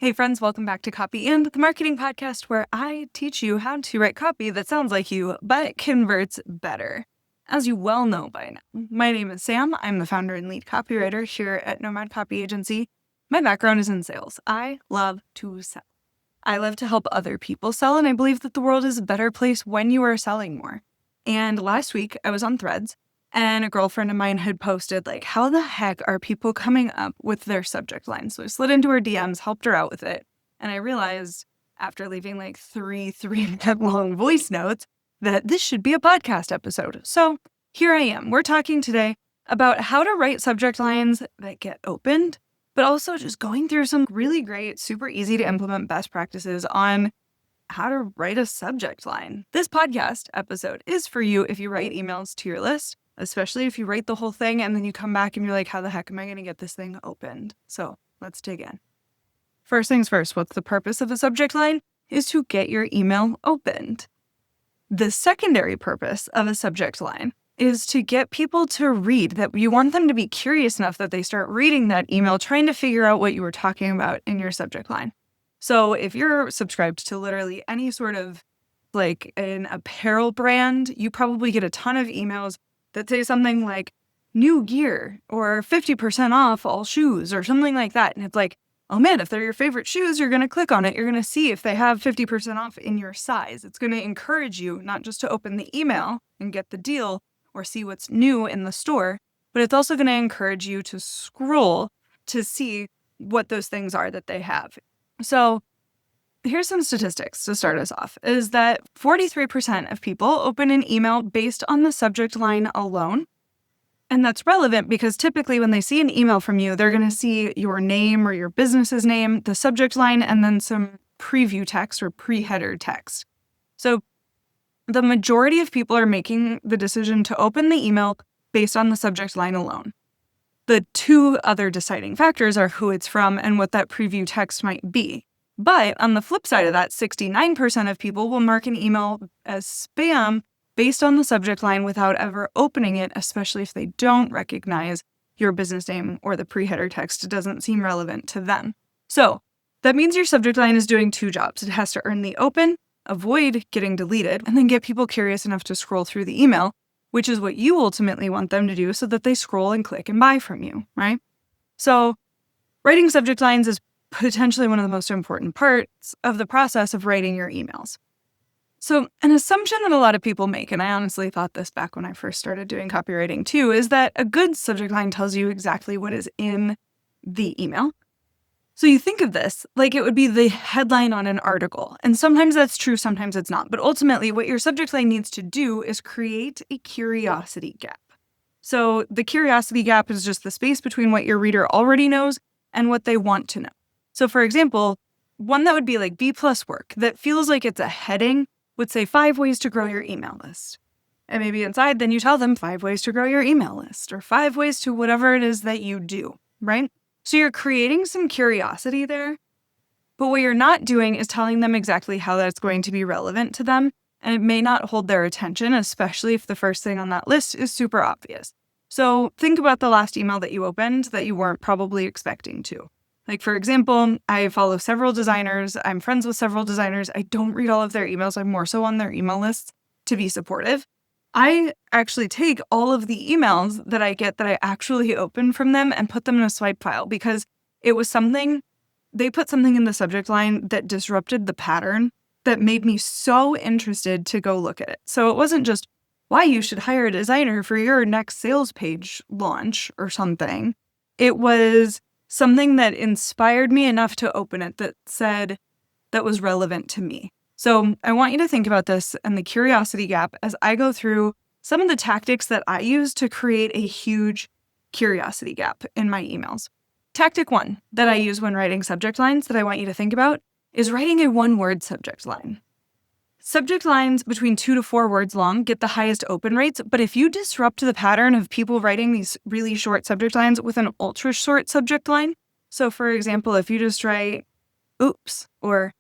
Hey friends, welcome back to Copy and the Marketing Podcast, where I teach you how to write copy that sounds like you, but converts better. As you well know by now, my name is Sam. I'm the founder and lead copywriter here at Nomad Copy Agency. My background is in sales. I love to sell. I love to help other people sell, and I believe that the world is a better place when you are selling more. And last week, I was on Threads, and a girlfriend of mine had posted, how the heck are people coming up with their subject line? So I slid into her DMs, helped her out with it. And I realized after leaving three minute long voice notes that this should be a podcast episode. So here I am. We're talking today about how to write subject lines that get opened, but also just going through some really great, super easy to implement best practices on how to write a subject line. This podcast episode is for you if you write emails to your list, especially if you write the whole thing and then you come back and you're like, how the heck am I going to get this thing opened? So let's dig in. First things first, what's the purpose of a subject line? Is to get your email opened. The secondary purpose of a subject line is to get people to read, that you want them to be curious enough that they start reading that email, trying to figure out what you were talking about in your subject line. So if you're subscribed to literally any sort of an apparel brand, you probably get a ton of emails that say something like new gear or 50% off all shoes or something like that. And it's like, oh man, if they're your favorite shoes, you're going to click on it. You're going to see if they have 50% off in your size. It's going to encourage you not just to open the email and get the deal or see what's new in the store, but it's also going to encourage you to scroll to see what those things are that they have. So here's some statistics to start us off, is that 43% of people open an email based on the subject line alone. And that's relevant because typically when they see an email from you, they're going to see your name or your business's name, the subject line, and then some preview text or pre-header text. So the majority of people are making the decision to open the email based on the subject line alone. The two other deciding factors are who it's from and what that preview text might be. But on the flip side of that, 69% of people will mark an email as spam based on the subject line without ever opening it, especially if they don't recognize your business name or the pre-header text. It doesn't seem relevant to them. So that means your subject line is doing two jobs. It has to earn the open, avoid getting deleted, and then get people curious enough to scroll through the email, which is what you ultimately want them to do so that they scroll and click and buy from you, right? So writing subject lines is potentially one of the most important parts of the process of writing your emails. So an assumption that a lot of people make, and I honestly thought this back when I first started doing copywriting too, is that a good subject line tells you exactly what is in the email. So you think of this like it would be the headline on an article. And sometimes that's true, sometimes it's not. But ultimately, what your subject line needs to do is create a curiosity gap. So the curiosity gap is just the space between what your reader already knows and what they want to know. So for example, one that would be like B+ work that feels like it's a heading would say 5 ways to grow your email list. And maybe inside, then you tell them 5 ways to grow your email list or 5 ways to whatever it is that you do, right? So you're creating some curiosity there, but what you're not doing is telling them exactly how that's going to be relevant to them. And it may not hold their attention, especially if the first thing on that list is super obvious. So think about the last email that you opened that you weren't probably expecting to. For example, I follow several designers. I'm friends with several designers. I don't read all of their emails. I'm more so on their email lists to be supportive. I actually take all of the emails that I get that I actually open from them and put them in a swipe file because it was they put something in the subject line that disrupted the pattern that made me so interested to go look at it. So it wasn't just why you should hire a designer for your next sales page launch or something. It was something that inspired me enough to open it that was relevant to me. So I want you to think about this and the curiosity gap as I go through some of the tactics that I use to create a huge curiosity gap in my emails. Tactic 1 that I use when writing subject lines that I want you to think about is writing a 1-word subject line. Subject lines between 2 to 4 words long get the highest open rates, but if you disrupt the pattern of people writing these really short subject lines with an ultra short subject line, so for example, if you just write oops or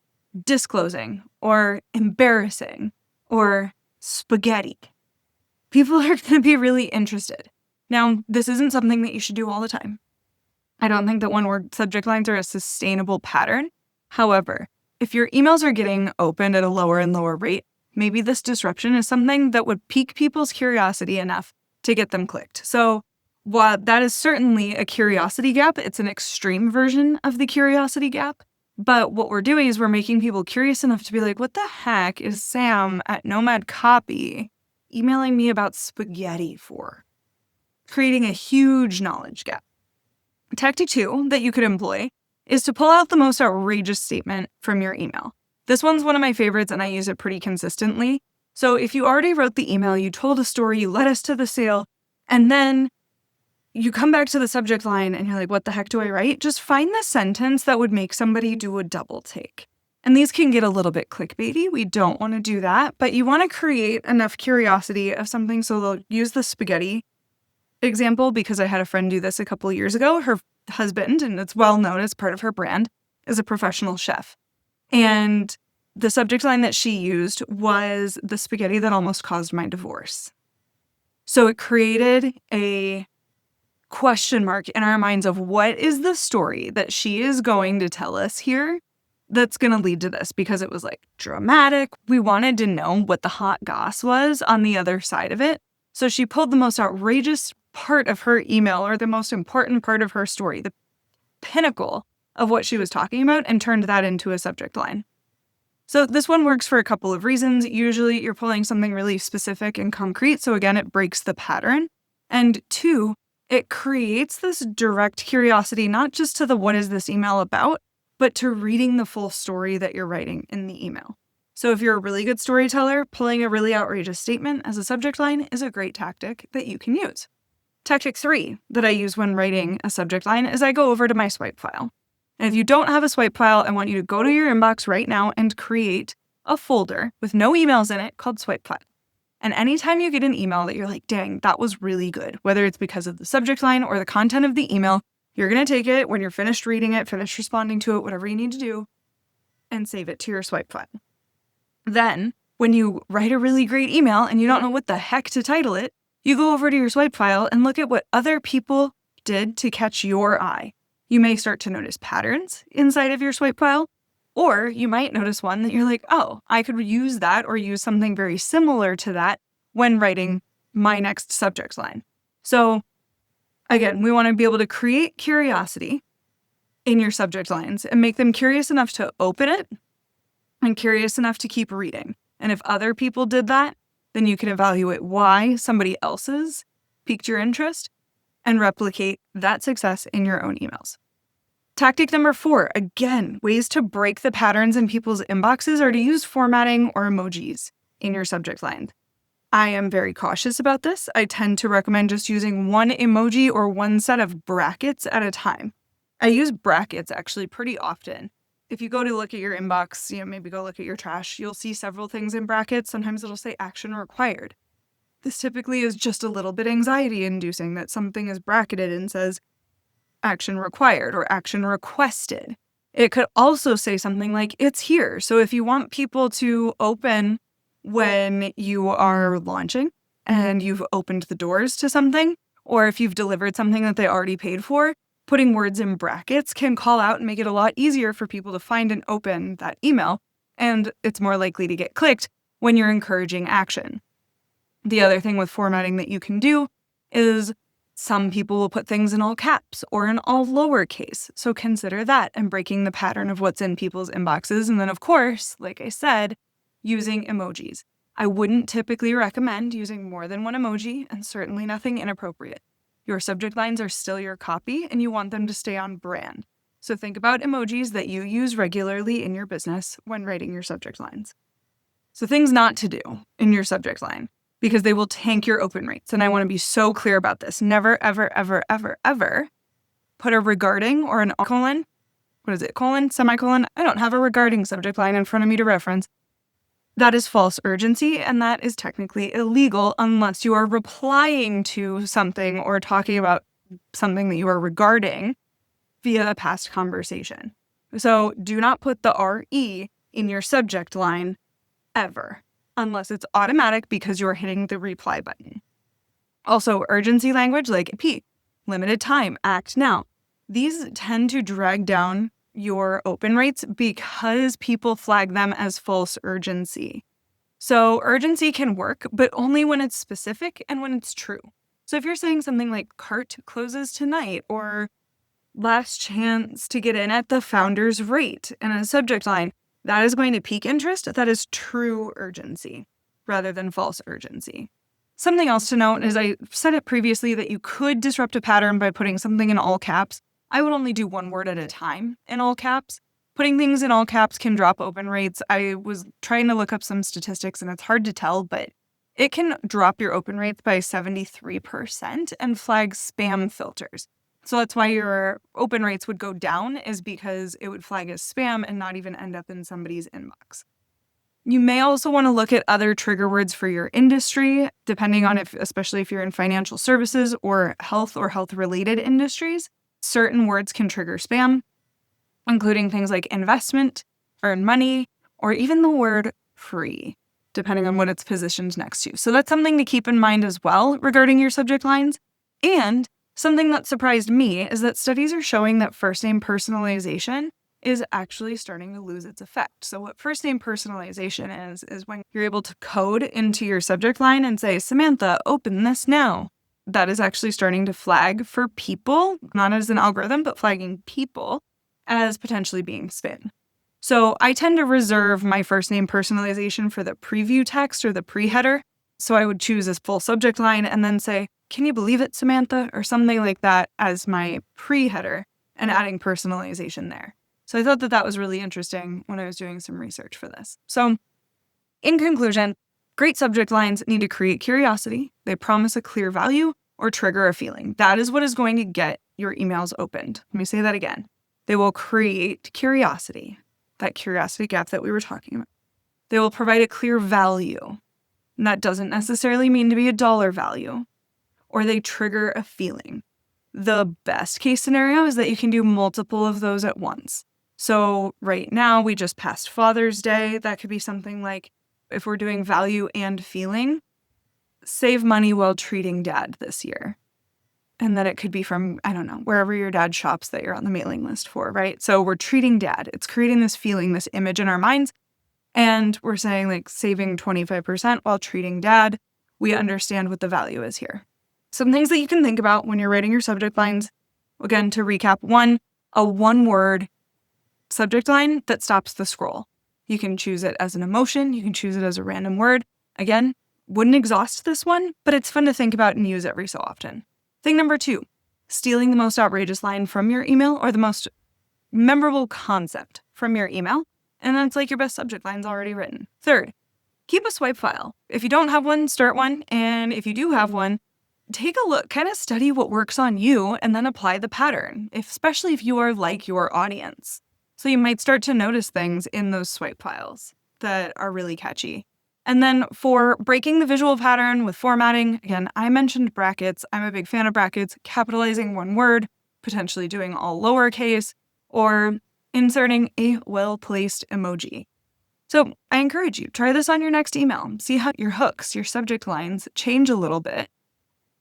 disclosing or embarrassing or spaghetti, people are going to be really interested. Now, this isn't something that you should do all the time. I don't think that 1-word subject lines are a sustainable pattern, However, if your emails are getting opened at a lower and lower rate, maybe this disruption is something that would pique people's curiosity enough to get them clicked. So while that is certainly a curiosity gap, it's an extreme version of the curiosity gap. But what we're doing is we're making people curious enough to be like, what the heck is Sam at Nomad Copy emailing me about spaghetti for? Creating a huge knowledge gap. Tactic 2 that you could employ is to pull out the most outrageous statement from your email. This one's one of my favorites and I use it pretty consistently. So if you already wrote the email, you told a story, you led us to the sale, and then you come back to the subject line and you're like, what the heck do I write? Just find the sentence that would make somebody do a double take. And these can get a little bit clickbaity. We don't want to do that, but you want to create enough curiosity of something. So they'll use the spaghetti example because I had a friend do this a couple of years ago. Her husband, and it's well known as part of her brand, is a professional chef. And the subject line that she used was the spaghetti that almost caused my divorce. So it created a question mark in our minds of what is the story that she is going to tell us here that's going to lead to this, because it was like dramatic. We wanted to know what the hot goss was on the other side of it. So she pulled the most outrageous part of her email, or the most important part of her story, the pinnacle of what she was talking about, and turned that into a subject line. So this one works for a couple of reasons. Usually you're pulling something really specific and concrete. So again, it breaks the pattern. And 2, it creates this direct curiosity, not just to the what is this email about, but to reading the full story that you're writing in the email. So if you're a really good storyteller, pulling a really outrageous statement as a subject line is a great tactic that you can use. Tactic 3 that I use when writing a subject line is I go over to my swipe file. And if you don't have a swipe file, I want you to go to your inbox right now and create a folder with no emails in it called swipe file. And anytime you get an email that you're like, dang, that was really good, whether it's because of the subject line or the content of the email, you're going to take it when you're finished reading it, finished responding to it, whatever you need to do, and save it to your swipe file. Then, when you write a really great email and you don't know what the heck to title it, you go over to your swipe file and look at what other people did to catch your eye. You may start to notice patterns inside of your swipe file, or you might notice one that you're like, oh, I could use that or use something very similar to that when writing my next subject line. So again, we want to be able to create curiosity in your subject lines and make them curious enough to open it and curious enough to keep reading. And if other people did that, then you can evaluate why somebody else's piqued your interest and replicate that success in your own emails. Tactic number 4, again, ways to break the patterns in people's inboxes are to use formatting or emojis in your subject line. I am very cautious about this. I tend to recommend just using one emoji or one set of brackets at a time. I use brackets actually pretty often. If you go to look at your inbox, maybe go look at your trash, you'll see several things in brackets. Sometimes it'll say action required. This typically is just a little bit anxiety inducing that something is bracketed and says action required or action requested. It could also say something like it's here. So if you want people to open when you are launching and you've opened the doors to something, or if you've delivered something that they already paid for, putting words in brackets can call out and make it a lot easier for people to find and open that email. And it's more likely to get clicked when you're encouraging action. The other thing with formatting that you can do is some people will put things in all caps or in all lowercase. So consider that and breaking the pattern of what's in people's inboxes. And then, of course, like I said, using emojis. I wouldn't typically recommend using more than one emoji, and certainly nothing inappropriate. Your subject lines are still your copy and you want them to stay on brand. So think about emojis that you use regularly in your business when writing your subject lines. So things not to do in your subject line, because they will tank your open rates. And I want to be so clear about this. Never, ever, ever, ever, ever put a regarding or an colon. What is it? Colon, semicolon. I don't have a regarding subject line in front of me to reference. That is false urgency, and that is technically illegal unless you are replying to something or talking about something that you are regarding via a past conversation. So do not put the RE in your subject line ever, unless it's automatic because you're hitting the reply button. Also, urgency language like P, limited time, act now. These tend to drag down your open rates because people flag them as false urgency. So urgency can work, but only when it's specific and when it's true. So if you're saying something like cart closes tonight or last chance to get in at the founder's rate in a subject line, that is going to pique interest. That is true urgency rather than false urgency. Something else to note is I said it previously that you could disrupt a pattern by putting something in all caps. I would only do one word at a time in all caps. Putting things in all caps can drop open rates. I was trying to look up some statistics and it's hard to tell, but it can drop your open rates by 73% and flag spam filters. So that's why your open rates would go down, is because it would flag as spam and not even end up in somebody's inbox. You may also want to look at other trigger words for your industry, depending on especially if you're in financial services or health-related industries. Certain words can trigger spam, including things like investment, earn money, or even the word free, depending on what it's positioned next to. So that's something to keep in mind as well regarding your subject lines. And something that surprised me is that studies are showing that first name personalization is actually starting to lose its effect. So what first name personalization is when you're able to code into your subject line and say, Samantha, open this now. That is actually starting to flag for people, not as an algorithm, but flagging people as potentially being spam. So I tend to reserve my first name personalization for the preview text or the pre-header. So I would choose a full subject line and then say, can you believe it, Samantha? Or something like that as my pre-header and adding personalization there. So I thought that was really interesting when I was doing some research for this. So in conclusion, great subject lines need to create curiosity. They promise a clear value or trigger a feeling. That is what is going to get your emails opened. Let me say that again. They will create curiosity, that curiosity gap that we were talking about. They will provide a clear value. And that doesn't necessarily mean to be a dollar value. Or they trigger a feeling. The best case scenario is that you can do multiple of those at once. So right now, we just passed Father's Day. That could be something like, if we're doing value and feeling, save money while treating dad this year. And then it could be from, I don't know, wherever your dad shops that you're on the mailing list for, right? So we're treating dad. It's creating this feeling, this image in our minds. And we're saying like saving 25% while treating dad. We understand what the value is here. Some things that you can think about when you're writing your subject lines. Again, to recap, a one-word subject line that stops the scroll. You can choose it as an emotion. You can choose it as a random word. Again, wouldn't exhaust this one, but it's fun to think about and use every so often. Thing number 2, stealing the most outrageous line from your email or the most memorable concept from your email. And that's like your best subject line's already written. 3rd, keep a swipe file. If you don't have one, start one. And if you do have one, take a look, kind of study what works on you and then apply the pattern, especially if you are like your audience. So you might start to notice things in those swipe files that are really catchy. And then for breaking the visual pattern with formatting, again, I mentioned brackets. I'm a big fan of brackets, capitalizing one word, potentially doing all lowercase, or inserting a well-placed emoji. So I encourage you, try this on your next email. See how your hooks, your subject lines change a little bit,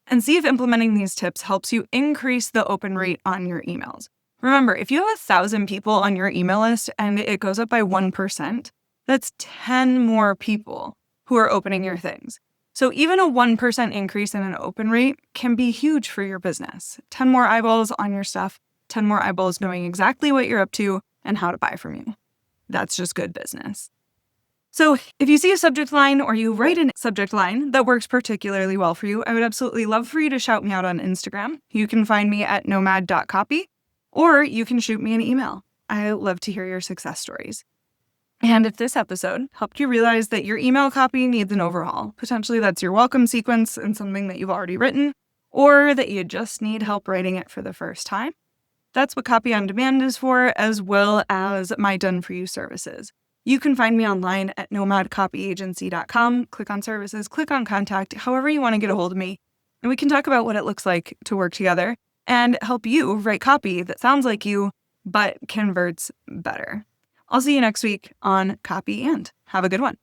and see if implementing these tips helps you increase the open rate on your emails. Remember, if you have 1,000 people on your email list and it goes up by 1%, that's 10 more people who are opening your things. So even a 1% increase in an open rate can be huge for your business. 10 more eyeballs on your stuff, 10 more eyeballs knowing exactly what you're up to and how to buy from you. That's just good business. So if you see a subject line or you write a subject line that works particularly well for you, I would absolutely love for you to shout me out on Instagram. You can find me at nomad.copy, or you can shoot me an email. I love to hear your success stories. And if this episode helped you realize that your email copy needs an overhaul, potentially that's your welcome sequence and something that you've already written, or that you just need help writing it for the first time, that's what Copy on Demand is for, as well as my done-for-you services. You can find me online at nomadcopyagency.com. Click on services, click on contact, however you want to get a hold of me, and we can talk about what it looks like to work together and help you write copy that sounds like you, but converts better. I'll see you next week on Copy and. Have a good one.